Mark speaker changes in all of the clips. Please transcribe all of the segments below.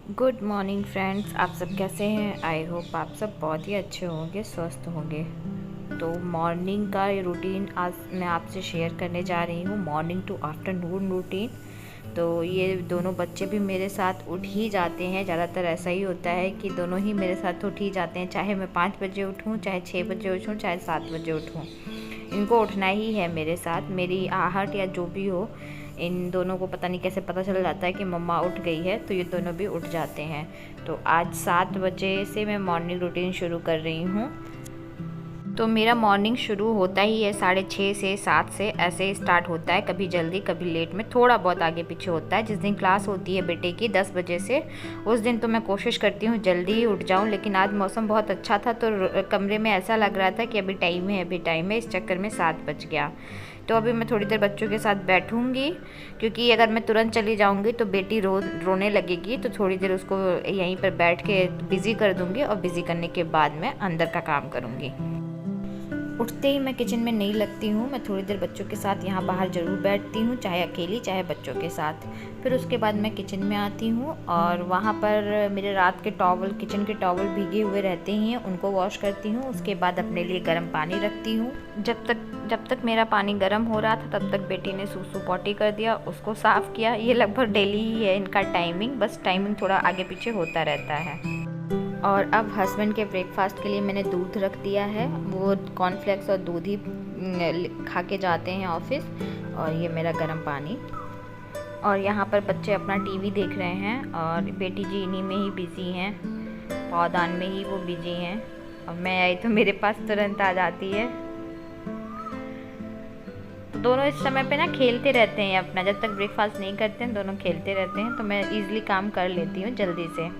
Speaker 1: Good morning friends, आप सब कैसे हैं। आई होप आप सब बहुत ही अच्छे होंगे, स्वस्थ होंगे। तो मॉर्निंग का ये रूटीन आज मैं आपसे शेयर करने जा रही हूँ, मॉर्निंग टू आफ्टरनून रूटीन। तो ये दोनों बच्चे भी मेरे साथ उठ ही जाते हैं। ज़्यादातर ऐसा ही होता है कि दोनों ही मेरे साथ उठ ही जाते हैं, चाहे मैं 5 बजे उठूँ, चाहे 6 बजे उठूँ, चाहे 7 बजे उठूँ। इनको उठना ही है मेरे साथ, मेरी आहट या जो भी हो। इन दोनों को पता नहीं कैसे पता चल जाता है कि मम्मा उठ गई है, तो ये दोनों भी उठ जाते हैं। तो आज 7 बजे से मैं मॉर्निंग रूटीन शुरू कर रही हूँ। तो मेरा मॉर्निंग शुरू होता ही है 6:30 से 7 से, ऐसे ही स्टार्ट होता है। कभी जल्दी कभी लेट में, थोड़ा बहुत आगे पीछे होता है। जिस दिन क्लास होती है बेटे की 10 बजे से, उस दिन तो मैं कोशिश करती हूँ जल्दी ही उठ जाऊँ, लेकिन आज मौसम बहुत अच्छा था तो कमरे में ऐसा लग रहा था कि अभी टाइम है, अभी टाइम है। इस चक्कर में 7 बज गया। तो अभी मैं थोड़ी देर बच्चों के साथ बैठूंगी, क्योंकि अगर मैं तुरंत चली जाऊंगी तो बेटी रोने लगेगी। तो थोड़ी देर उसको यहीं पर बैठ के बिज़ी कर दूंगी, और बिज़ी करने के बाद मैं अंदर का काम करूंगी। उठते ही मैं किचन में नहीं लगती हूँ। मैं थोड़ी देर बच्चों के साथ यहाँ बाहर ज़रूर बैठती हूँ, चाहे अकेली चाहे बच्चों के साथ। फिर उसके बाद मैं किचन में आती हूँ, और वहाँ पर मेरे रात के टॉवल, किचन के टॉवल भीगे हुए रहते ही हैं, उनको वॉश करती हूँ। उसके बाद अपने लिए गर्म पानी रखती हूँ। जब तक मेरा पानी गर्म हो रहा था, तब तक बेटी ने सूसू पॉटी कर दिया, उसको साफ़ किया। ये लगभग डेली ही है इनका टाइमिंग, बस टाइमिंग थोड़ा आगे पीछे होता रहता है। और अब हस्बैंड के ब्रेकफास्ट के लिए मैंने दूध रख दिया है। वो कॉर्नफ्लेक्स और दूध ही खा के जाते हैं ऑफिस। और ये मेरा गर्म पानी। और यहाँ पर बच्चे अपना टीवी देख रहे हैं, और बेटी जी इन्हीं में ही बिज़ी हैं, पौधान में ही वो बिजी हैं। और मैं आई तो मेरे पास तुरंत आ जाती है। तो दोनों इस समय पे ना खेलते रहते हैं अपना, जब तक ब्रेकफास्ट नहीं करते हैं दोनों खेलते रहते हैं। तो मैं ईज़िली काम कर लेती हूँ जल्दी से।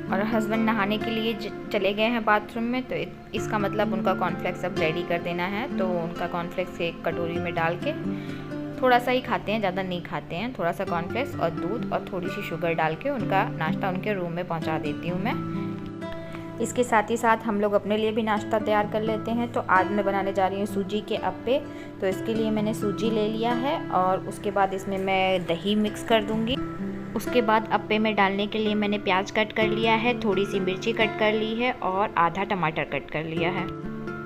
Speaker 1: और हस्बैंड नहाने के लिए चले गए हैं बाथरूम में, तो इसका मतलब उनका कॉर्नफ्लेक्स अब रेडी कर देना है। तो उनका कॉर्नफ्लेक्स एक कटोरी में डाल के, थोड़ा सा ही खाते हैं, ज़्यादा नहीं खाते हैं, थोड़ा सा कॉर्नफ्लेक्स और दूध और थोड़ी सी शुगर डाल के उनका नाश्ता उनके रूम में पहुंचा देती हूँ मैं। इसके साथ ही साथ हम लोग अपने लिए भी नाश्ता तैयार कर लेते हैं। तो आज मैं बनाने जा रही हूँ सूजी के अप्पे। तो इसके लिए मैंने सूजी ले लिया है, और उसके बाद इसमें मैं दही मिक्स कर दूँगी। उसके बाद अप्पे में डालने के लिए मैंने प्याज कट कर लिया है, थोड़ी सी मिर्ची कट कर ली है, और आधा टमाटर कट कर लिया है।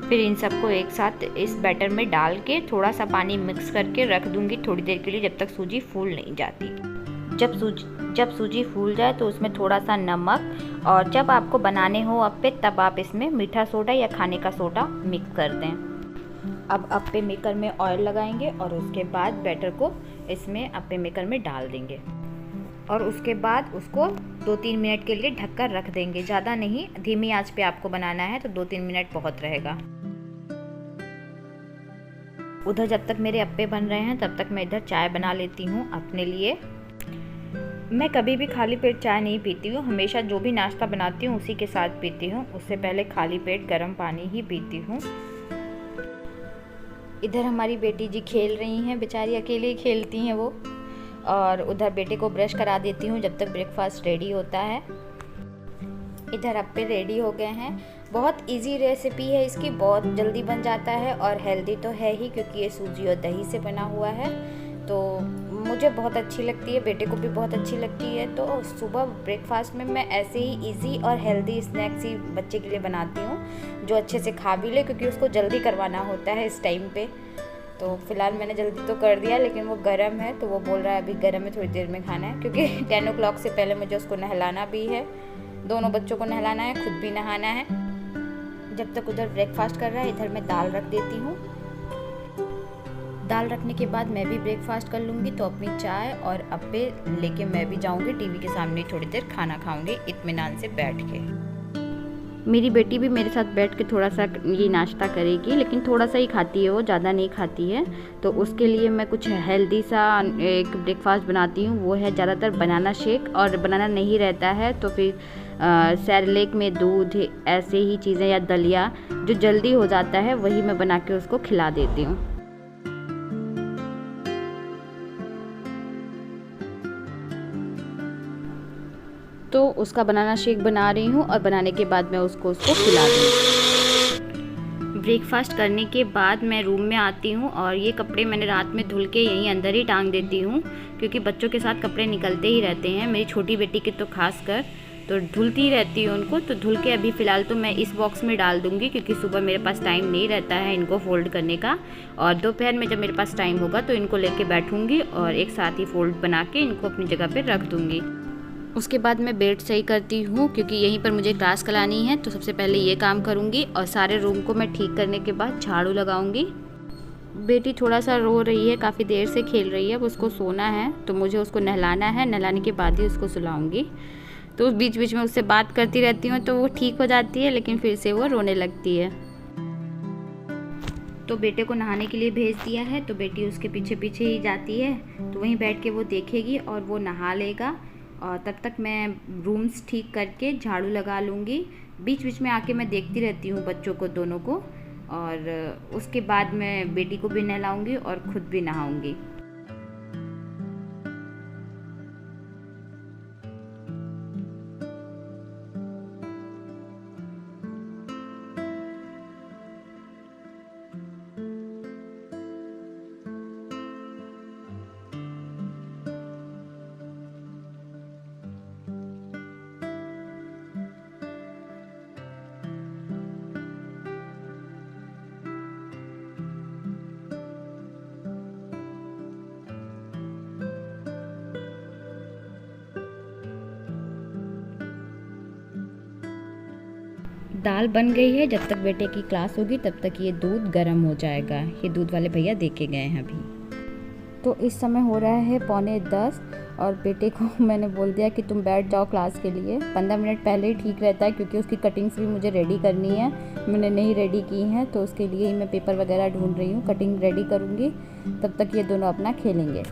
Speaker 1: फिर इन सबको एक साथ इस बैटर में डाल के थोड़ा सा पानी मिक्स करके रख दूंगी थोड़ी देर के लिए, जब तक सूजी फूल नहीं जाती। जब सूजी फूल जाए तो उसमें थोड़ा सा नमक, और जब आपको बनाने हो अप्पे तब आप इसमें मीठा सोडा या खाने का सोडा मिक्स कर दें। अब अप्पे मेकर में ऑयल लगाएंगे, और उसके बाद बैटर को इसमें अप्पे मेकर में डाल देंगे, और उसके बाद उसको 2-3 मिनट के लिए ढककर रख देंगे। ज़्यादा नहीं, धीमी आंच पे आपको बनाना है, तो 2-3 मिनट बहुत रहेगा। उधर जब तक मेरे अप्पे बन रहे हैं, तब तक मैं इधर चाय बना लेती हूँ अपने लिए। मैं कभी भी खाली पेट चाय नहीं पीती हूँ, हमेशा जो भी नाश्ता बनाती हूँ उसी के साथ पीती हूँ। उससे पहले खाली पेट गर्म पानी ही पीती हूँ। इधर हमारी बेटी जी खेल रही हैं, बेचारी अकेले ही खेलती हैं वो। और उधर बेटे को ब्रश करा देती हूँ जब तक ब्रेकफास्ट रेडी होता है। इधर अप्पे रेडी हो गए हैं। बहुत इजी रेसिपी है इसकी, बहुत जल्दी बन जाता है, और हेल्दी तो है ही क्योंकि ये सूजी और दही से बना हुआ है। तो मुझे बहुत अच्छी लगती है, बेटे को भी बहुत अच्छी लगती है। तो सुबह ब्रेकफास्ट में मैं ऐसे ही इजी और हेल्दी स्नैक्स ही बच्चे के लिए बनाती हूँ, जो अच्छे से खा भी ले, क्योंकि उसको जल्दी करवाना होता है इस टाइम पे। तो फिलहाल मैंने जल्दी तो कर दिया, लेकिन वो गर्म है तो वो बोल रहा है अभी गर्म है, थोड़ी देर में खाना है, क्योंकि 10 o'clock से पहले मुझे उसको नहलाना भी है, दोनों बच्चों को नहलाना है, खुद भी नहाना है। जब तक उधर ब्रेकफास्ट कर रहा है, इधर मैं दाल रख देती हूँ। दाल रखने के बाद मैं भी ब्रेकफास्ट कर लूँगी, तो अपनी चाय और अप्पे लेके मैं भी जाऊँगी टीवी के सामने, थोड़ी देर खाना खाऊँगी इत्मीनान से बैठ के। मेरी बेटी भी मेरे साथ बैठ के थोड़ा सा ये नाश्ता करेगी, लेकिन थोड़ा सा ही खाती है वो, ज़्यादा नहीं खाती है। तो उसके लिए मैं कुछ हेल्दी सा एक ब्रेकफास्ट बनाती हूँ, वो है ज़्यादातर बनाना शेक, और बनाना नहीं रहता है तो फिर सेरेलैक में दूध, ऐसे ही चीज़ें, या दलिया जो जल्दी हो जाता है वही मैं बना के उसको खिला देती हूँ। तो उसका बनाना शेक बना रही हूँ, और बनाने के बाद मैं उसको खिला दूँगी।
Speaker 2: ब्रेकफास्ट करने के बाद मैं रूम में आती हूँ और ये कपड़े मैंने रात में धुल के यहीं अंदर ही टांग देती हूँ, क्योंकि बच्चों के साथ कपड़े निकलते ही रहते हैं, मेरी छोटी बेटी के तो खास कर, तो धुलती ही रहती हूँ उनको। तो धुल के अभी फ़िलहाल तो मैं इस बॉक्स में डाल दूँगी, क्योंकि सुबह मेरे पास टाइम नहीं रहता है इनको फ़ोल्ड करने का, और दोपहर में जब मेरे पास टाइम होगा तो इनको लेके बैठूँगी और एक साथ ही फ़ोल्ड बना के इनको अपनी जगह पर रख दूँगी। उसके बाद मैं बेड सही करती हूँ, क्योंकि यहीं पर मुझे क्लास करानी है, तो सबसे पहले ये काम करूँगी और सारे रूम को मैं ठीक करने के बाद झाड़ू लगाऊँगी। बेटी थोड़ा सा रो रही है, काफ़ी देर से खेल रही है, अब उसको सोना है तो मुझे उसको नहलाना है, नहलाने के बाद ही उसको सुलाऊँगी। तो बीच बीच में उससे बात करती रहती हूँ तो वो ठीक हो जाती है, लेकिन फिर से वो रोने लगती है। तो बेटे को नहाने के लिए भेज दिया है, तो बेटी उसके पीछे पीछे ही जाती है, तो वहीं बैठ के वो देखेगी और वो नहा लेगा, और तब तक मैं रूम्स ठीक करके झाड़ू लगा लूँगी। बीच बीच में आके मैं देखती रहती हूँ बच्चों को दोनों को, और उसके बाद मैं बेटी को भी नहलाऊँगी और ख़ुद भी नहाऊँगी। दाल बन गई है, जब तक बेटे की क्लास होगी तब तक ये दूध गर्म हो जाएगा। ये दूध वाले भैया दे के गए हैं अभी। तो इस समय हो रहा है 9:45 और बेटे को मैंने बोल दिया कि तुम बैठ जाओ क्लास के लिए। 15 मिनट पहले ही ठीक रहता है, क्योंकि उसकी कटिंग्स भी मुझे रेडी करनी है, मैंने नहीं रेडी की हैं, तो उसके लिए ही मैं पेपर वगैरह ढूंढ रही हूँ। कटिंग रेडी करूँगी, तब तक ये दोनों अपना खेलेंगे।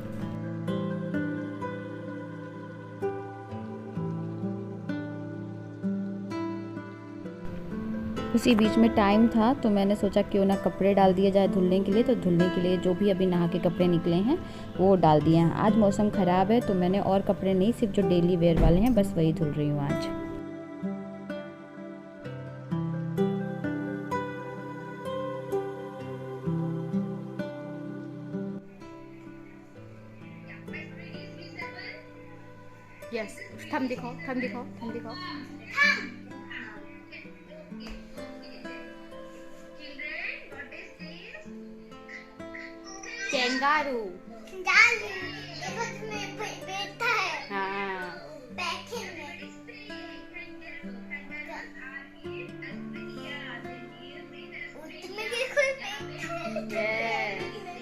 Speaker 2: उसी बीच में टाइम था तो मैंने सोचा क्यों ना कपड़े डाल दिए जाए धुलने के लिए। तो धुलने के लिए जो भी अभी नहा के कपड़े निकले हैं वो डाल दिए हैं। आज मौसम ख़राब है तो मैंने और कपड़े नहीं, सिर्फ जो डेली वेयर वाले हैं बस वही धुल रही हूँ आज। यस, थंब दिखाओ, थंब दिखाओ, थंब दिखाओ। कैंगारू। हाँ।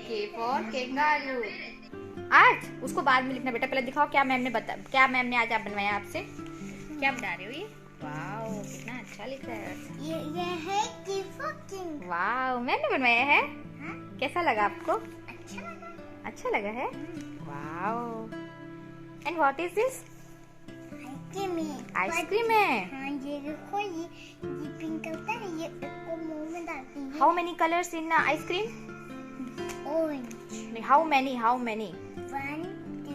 Speaker 2: K for kangaroo। आज उसको बाद में लिखना बेटा, पहले दिखाओ क्या मैम ने आज आप बनवाया आपसे, क्या बना रहे हो ये? वाओ कितना अच्छा लिख रहा है।
Speaker 3: ये है K for king।
Speaker 2: Wow ma'am ने बनवाया है।
Speaker 3: हाँ?
Speaker 2: कैसा लगा आपको?
Speaker 3: अच्छा लगा।
Speaker 2: अच्छा लगा है। Wow. And what is this? Ice cream है।
Speaker 3: हाँ ये देखो, ये पिंक होता है, ये इसको मुंह में डालती है।
Speaker 2: How many colours in ice cream?
Speaker 3: Orange.
Speaker 2: How many?
Speaker 3: 1 2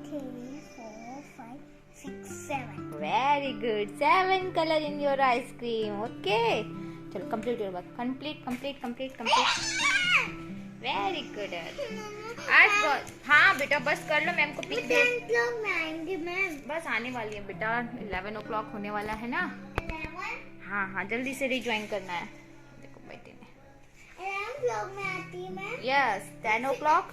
Speaker 3: 3 4 5 6 7।
Speaker 2: Very good, 7 colour in your ice cream. Okay चलो complete your work. Complete. Very good. आज बहुत, हाँ बेटा बस कर लो, मैम को पिक दे।
Speaker 3: में आएंगे मैम।
Speaker 2: बस आने वाली है बेटा, 11 o'clock होने वाला है ना।
Speaker 3: 11?
Speaker 2: हाँ जल्दी से रिज्वाइन करना है। देखो बेटे ने
Speaker 3: 11 में आती है मैम।
Speaker 2: Yes 10 o'clock।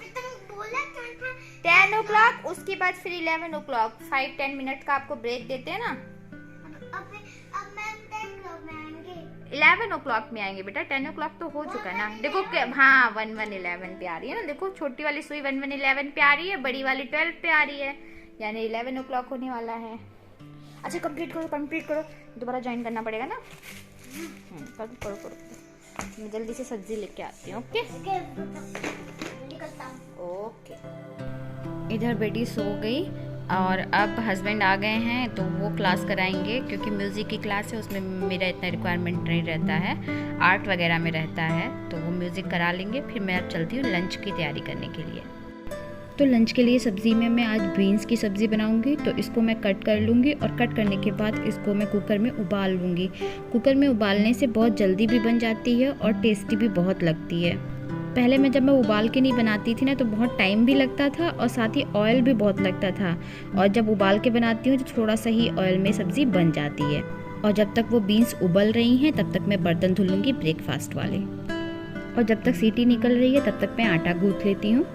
Speaker 3: बोला क्या था?
Speaker 2: 10 o'clock, उसके बाद फिर 11 o'clock। 5-10 मिनट का आपको ब्रेक देते हैं ना।
Speaker 3: अब मैम 10 o'clock में आएंगे।
Speaker 2: 11 o'clock में आएंगे बेटा, 10 o'clock तो हो चुका है ना। देखो हाँ 11 पे आ रही है ना। देखो छोटी वाली सुई 11 पे आ रही है, बड़ी वाली 12 पे आ रही है, यानी 11 o'clock होने वाला है। अच्छा कंप्लीट करो, दोबारा ज्वाइन करना पड़ेगा ना। करो। मैं जल्दी से सब्जी लेके आती हूँ। ओके। इधर बेटी सो गई और अब हस्बैंड आ गए हैं तो वो क्लास कराएंगे, क्योंकि म्यूज़िक की क्लास है, उसमें मेरा इतना रिक्वायरमेंट नहीं रहता है, आर्ट वगैरह में रहता है, तो वो म्यूज़िक करा लेंगे। फिर मैं अब चलती हूँ लंच की तैयारी करने के लिए। तो लंच के लिए सब्ज़ी में मैं आज बीन्स की सब्ज़ी बनाऊंगी। तो इसको मैं कट कर लूँगी और कट करने के बाद इसको मैं कुकर में उबाल लूँगी। कुकर में उबालने से बहुत जल्दी भी बन जाती है और टेस्टी भी बहुत लगती है। पहले मैं जब मैं उबाल के नहीं बनाती थी ना तो बहुत टाइम भी लगता था और साथ ही ऑयल भी बहुत लगता था, और जब उबाल के बनाती हूँ तो थोड़ा सा ही ऑयल में सब्ज़ी बन जाती है। और जब तक वो बीन्स उबल रही हैं तब तक मैं बर्तन धुल लूँगी ब्रेकफास्ट वाले, और जब तक सीटी निकल रही है तब तक मैं आटा गूँथ लेती हूँ।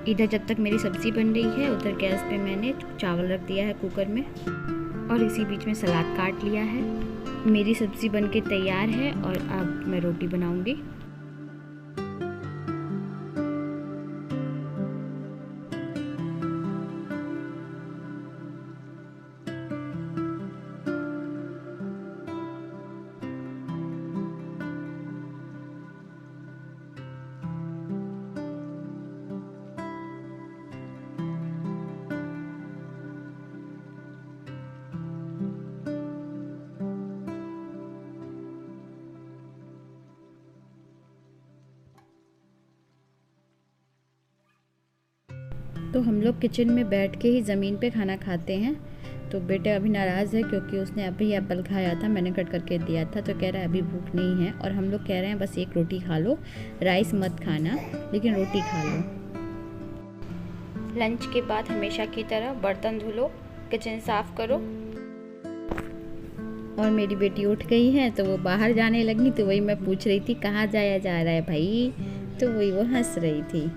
Speaker 2: इधर जब तक मेरी सब्ज़ी बन रही है उधर गैस पे मैंने चावल रख दिया है कुकर में, और इसी बीच में सलाद काट लिया है। मेरी सब्ज़ी बन के तैयार है और अब मैं रोटी बनाऊंगी। तो हम लोग किचन में बैठ के ही ज़मीन पे खाना खाते हैं। तो बेटा अभी नाराज़ है क्योंकि उसने अभी एप्पल खाया था, मैंने कट करके दिया था, तो कह रहा है अभी भूख नहीं है। और हम लोग कह रहे हैं बस एक रोटी खा लो, राइस मत खाना लेकिन रोटी खा लो। लंच के बाद हमेशा की तरह बर्तन धुलो, किचन साफ़ करो। और मेरी बेटी उठ गई है तो वो बाहर जाने लगी, तो वही मैं पूछ रही थी कहाँ जाया जा रहा है भाई, तो वही वो हंस रही थी।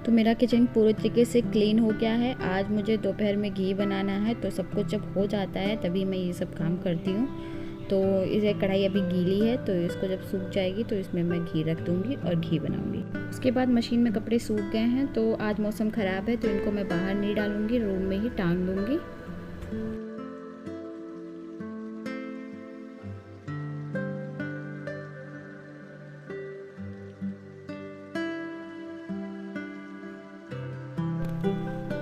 Speaker 2: तो मेरा किचन पूरे तरीके से क्लीन हो गया है। आज मुझे दोपहर में घी बनाना है, तो सब कुछ जब हो जाता है तभी मैं ये सब काम करती हूँ। तो इसे कढ़ाई अभी गीली है, तो इसको जब सूख जाएगी तो इसमें मैं घी रख दूँगी और घी बनाऊँगी। उसके बाद मशीन में कपड़े सूख गए हैं, तो आज मौसम ख़राब है तो इनको मैं बाहर नहीं डालूँगी, रूम में ही टांग दूँगी।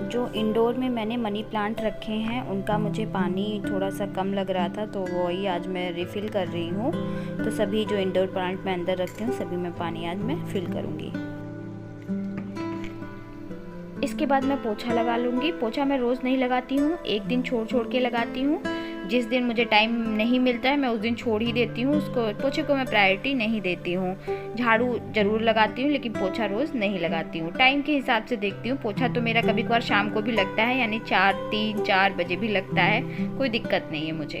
Speaker 2: जो इंडोर में मैंने मनी प्लांट रखे हैं उनका मुझे पानी थोड़ा सा कम लग रहा था, तो वही आज मैं रिफ़िल कर रही हूँ। तो सभी जो इंडोर प्लांट मैं अंदर रखती हूँ सभी में पानी आज मैं फिल करूँगी। इसके बाद मैं पोछा लगा लूँगी। पोछा मैं रोज़ नहीं लगाती हूँ, एक दिन छोड़ छोड़ के लगाती हूँ। जिस दिन मुझे टाइम नहीं मिलता है मैं उस दिन छोड़ ही देती हूँ उसको। पोछे को मैं प्रायोरिटी नहीं देती हूँ। झाड़ू ज़रूर लगाती हूँ लेकिन पोछा रोज़ नहीं लगाती हूँ। टाइम के हिसाब से देखती हूँ। पोछा तो मेरा कभी कभार शाम को भी लगता है, यानी 3-4 बजे भी लगता है, कोई दिक्कत नहीं है मुझे।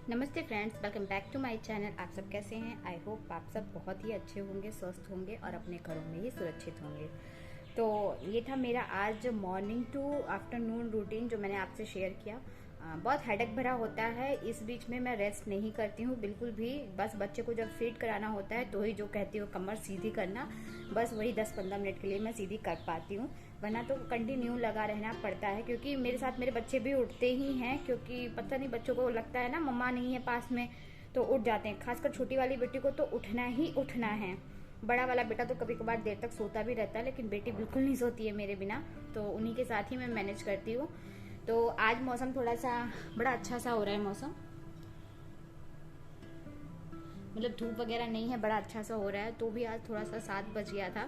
Speaker 2: नमस्ते friends, welcome back to my channel. आप सब कैसे हैं? आई होप आप सब बहुत ही अच्छे होंगे, स्वस्थ होंगे और अपने घरों में ही सुरक्षित होंगे। तो ये था मेरा आज मॉर्निंग टू आफ्टरनून रूटीन जो मैंने आपसे शेयर किया। बहुत हेडेक भरा होता है, इस बीच में मैं रेस्ट नहीं करती हूँ बिल्कुल भी। बस बच्चे को जब फीड कराना होता है तो ही जो कहती हूँ कमर सीधी करना, बस वही 10-15 मिनट के लिए मैं सीधी कर पाती हूँ, वरना तो कंटिन्यू लगा रहना पड़ता है। क्योंकि मेरे साथ मेरे बच्चे भी उठते ही हैं, क्योंकि पता नहीं बच्चों को लगता है ना मम्मा नहीं है पास में तो उठ जाते हैं। खासकर छोटी वाली बेटी को तो उठना ही उठना है। बड़ा वाला बेटा तो कभी कभार देर तक सोता भी रहता है, लेकिन बेटी बिल्कुल नहीं सोती है मेरे बिना, तो उन्हीं के साथ ही मैं मैनेज करती हूँ। तो आज मौसम थोड़ा सा बड़ा अच्छा सा हो रहा है मौसम, मतलब धूप वगैरह नहीं है, बड़ा अच्छा सा हो रहा है। तो भी आज थोड़ा सा 7 बज गया था,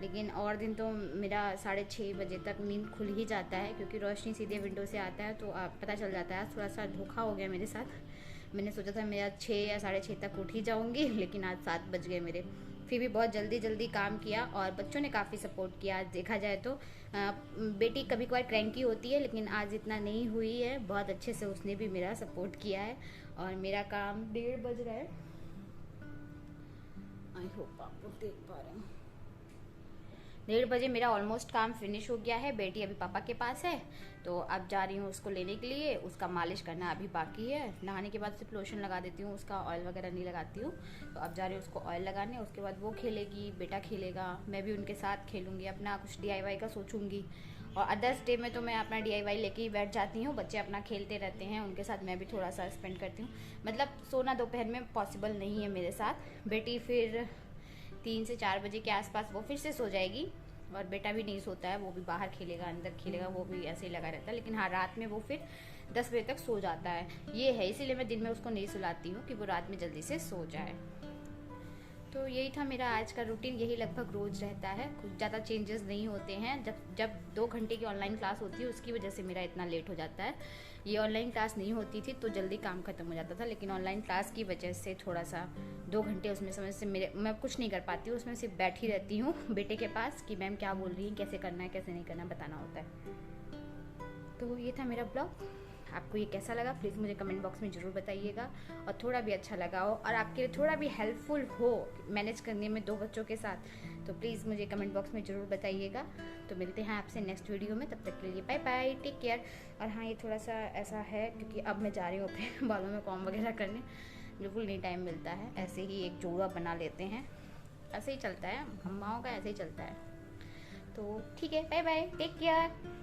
Speaker 2: लेकिन और दिन तो मेरा 6:30 बजे तक नींद खुल ही जाता है, क्योंकि रोशनी सीधे विंडो से आता है तो आप पता चल जाता है। थोड़ा सा धोखा हो गया मेरे साथ। मैंने सोचा था मेरा 6 या 6:30 तक उठ ही जाऊँगी, लेकिन आज 7 बज गए मेरे। फिर भी बहुत जल्दी काम किया और बच्चों ने काफ़ी सपोर्ट किया। आज देखा जाए तो बेटी कभी कभार क्रैंकी होती है, लेकिन आज इतना नहीं हुई है, बहुत अच्छे से उसने भी मेरा सपोर्ट किया है। और मेरा काम 1:30 बज रहा है। आई होप आप लोग देख पा रहे हैं। 1:30 बजे मेरा ऑलमोस्ट काम फिनिश हो गया है। बेटी अभी पापा के पास है, तो अब जा रही हूँ उसको लेने के लिए। उसका मालिश करना अभी बाकी है। नहाने के बाद सिर्फ लोशन लगा देती हूँ, उसका ऑयल वगैरह नहीं लगाती हूँ। तो अब जा रही हूँ उसको ऑयल लगाने। उसके बाद वो खेलेगी, बेटा खेलेगा, मैं भी उनके साथ खेलूँगी, अपना कुछ DIY का सोचूंगी। और अदर्स डे में तो मैं अपना DIY लेके ही बैठ जाती हूँ। बच्चे अपना खेलते रहते हैं, उनके साथ मैं भी थोड़ा सा स्पेंड करती हूँ। मतलब सोना दोपहर में पॉसिबल नहीं है मेरे साथ। बेटी फिर 3 से 4 बजे के आसपास वो फिर से सो जाएगी। और बेटा भी नहीं सोता है, वो भी बाहर खेलेगा, अंदर खेलेगा, वो भी ऐसे ही लगा रहता है। लेकिन हाँ, रात में वो फिर 10 बजे तक सो जाता है। ये है, इसीलिए मैं दिन में उसको नहीं सुलाती हूँ कि वो रात में जल्दी से सो जाए। तो यही था मेरा आज का रूटीन। यही लगभग रोज़ रहता है, कुछ ज़्यादा चेंजेस नहीं होते हैं। जब 2 घंटे की ऑनलाइन क्लास होती है, उसकी वजह से मेरा इतना लेट हो जाता है। ये ऑनलाइन क्लास नहीं होती थी तो जल्दी काम खत्म हो जाता था, लेकिन ऑनलाइन क्लास की वजह से थोड़ा सा 2 घंटे उसमें समझ से मैं कुछ नहीं कर पाती हूँ। उसमें सिर्फ बैठी रहती हूँ बेटे के पास कि मैम क्या बोल रही है, कैसे करना है, कैसे नहीं करना, बताना होता है। तो ये था मेरा ब्लॉग। आपको ये कैसा लगा प्लीज़ मुझे कमेंट बॉक्स में ज़रूर बताइएगा। और थोड़ा भी अच्छा लगा हो और आपके लिए थोड़ा भी हेल्पफुल हो मैनेज करने में 2 बच्चों के साथ, तो प्लीज़ मुझे कमेंट बॉक्स में ज़रूर बताइएगा। तो मिलते हैं आपसे नेक्स्ट वीडियो में, तब तक के लिए बाय बाय, टेक केयर। और हाँ, ये थोड़ा सा ऐसा है क्योंकि अब मैं जा रही हूँ अपने बालों में कॉम्ब वगैरह करने, बिल्कुल नहीं टाइम मिलता है। ऐसे ही एक जोड़ा बना लेते हैं, ऐसे ही चलता है, हम माओ का ऐसे ही चलता है। तो ठीक है, बाय बाय, टेक केयर।